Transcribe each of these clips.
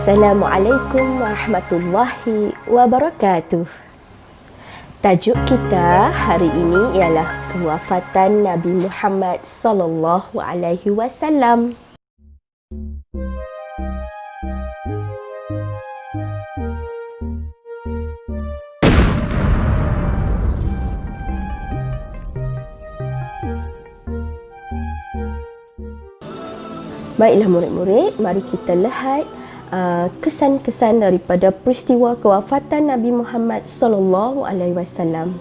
Assalamualaikum warahmatullahi wabarakatuh. Tajuk kita hari ini ialah kewafatan Nabi Muhammad sallallahu alaihi wasallam. Baiklah murid-murid, mari kita lihat kesan-kesan daripada peristiwa kewafatan Nabi Muhammad sallallahu alaihi wasallam.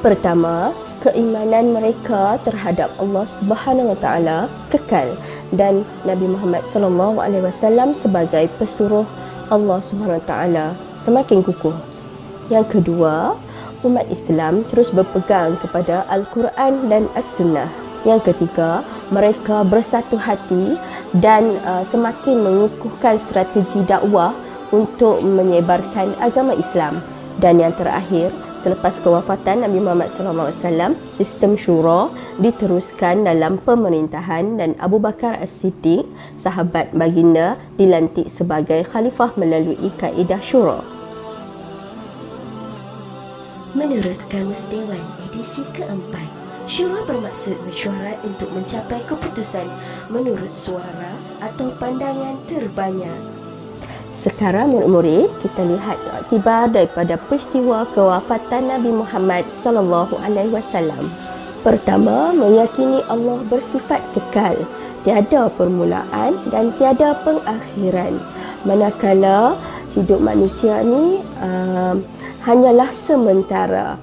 Pertama, keimanan mereka terhadap Allah Subhanahu wa taala kekal dan Nabi Muhammad sallallahu alaihi wasallam sebagai pesuruh Allah Subhanahu wa taala semakin kukuh. Yang kedua, umat Islam terus berpegang kepada Al-Quran dan As-Sunnah. Yang ketiga, mereka bersatu hati dan semakin mengukuhkan strategi dakwah untuk menyebarkan agama Islam. Dan yang terakhir, selepas kewafatan Nabi Muhammad SAW, sistem syura diteruskan dalam pemerintahan dan Abu Bakar As-Siddiq, sahabat baginda, dilantik sebagai khalifah melalui kaedah syura. Menurut Kamus Dewan edisi keempat, syura bermaksud mesyuarat untuk mencapai keputusan menurut suara atau pandangan terbanyak. Sekarang murid-murid, kita lihat iktibar daripada peristiwa kewafatan Nabi Muhammad sallallahu alaihi wasallam. Pertama, meyakini Allah bersifat kekal, tiada permulaan dan tiada pengakhiran. Manakala hidup manusia ni hanyalah sementara.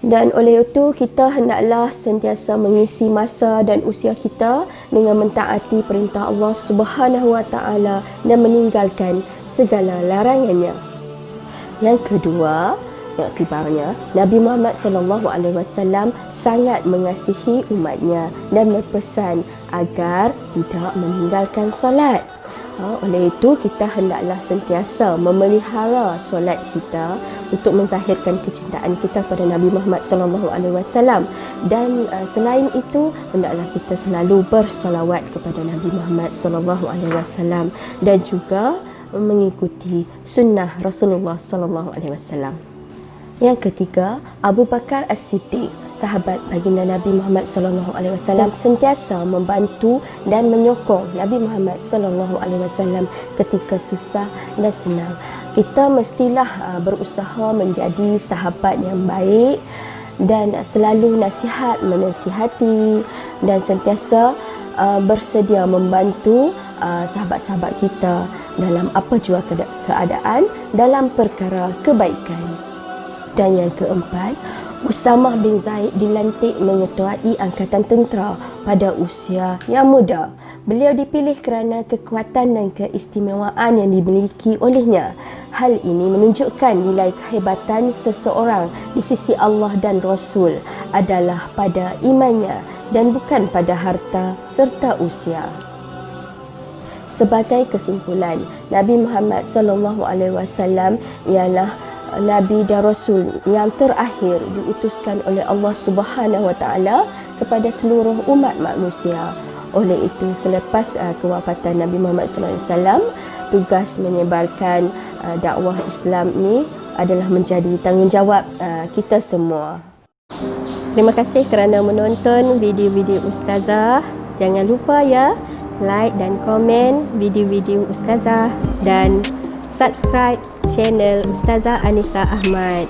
Dan oleh itu kita hendaklah sentiasa mengisi masa dan usia kita dengan mentaati perintah Allah Subhanahu wa taala dan meninggalkan segala larangannya. Yang kedua, iktibarnya Nabi Muhammad sallallahu alaihi wasallam sangat mengasihi umatnya dan berpesan agar tidak meninggalkan solat. Oleh itu kita hendaklah sentiasa memelihara solat kita untuk menzahirkan kecintaan kita pada Nabi Muhammad sallallahu alaihi wasallam, dan selain itu hendaklah kita selalu bersalawat kepada Nabi Muhammad sallallahu alaihi wasallam dan juga mengikuti sunnah Rasulullah sallallahu alaihi wasallam. Yang ketiga, Abu Bakar As-Siddiq, sahabat baginda Nabi Muhammad sallallahu alaihi wasallam, sentiasa membantu dan menyokong Nabi Muhammad sallallahu alaihi wasallam ketika susah dan senang. Kita mestilah berusaha menjadi sahabat yang baik dan selalu menasihati dan sentiasa bersedia membantu sahabat-sahabat kita dalam apa jua keadaan dalam perkara kebaikan. Dan yang keempat, Usamah bin Zaid dilantik mengetuai angkatan tentera pada usia yang muda. Beliau dipilih kerana kekuatan dan keistimewaan yang dimiliki olehnya. Hal ini menunjukkan nilai kehebatan seseorang di sisi Allah dan Rasul adalah pada imannya dan bukan pada harta serta usia. Sebagai kesimpulan, Nabi Muhammad sallallahu alaihi wasallam ialah Nabi dan Rasul yang terakhir diutuskan oleh Allah Subhanahu wa taala kepada seluruh umat manusia. Oleh itu, selepas kewafatan Nabi Muhammad sallallahu alaihi wasallam, tugas menyebarkan dakwah Islam ini adalah menjadi tanggungjawab kita semua. Terima kasih kerana menonton video-video Ustazah. Jangan lupa ya, like dan komen video-video Ustazah dan subscribe channel Ustazah Anisa Ahmad.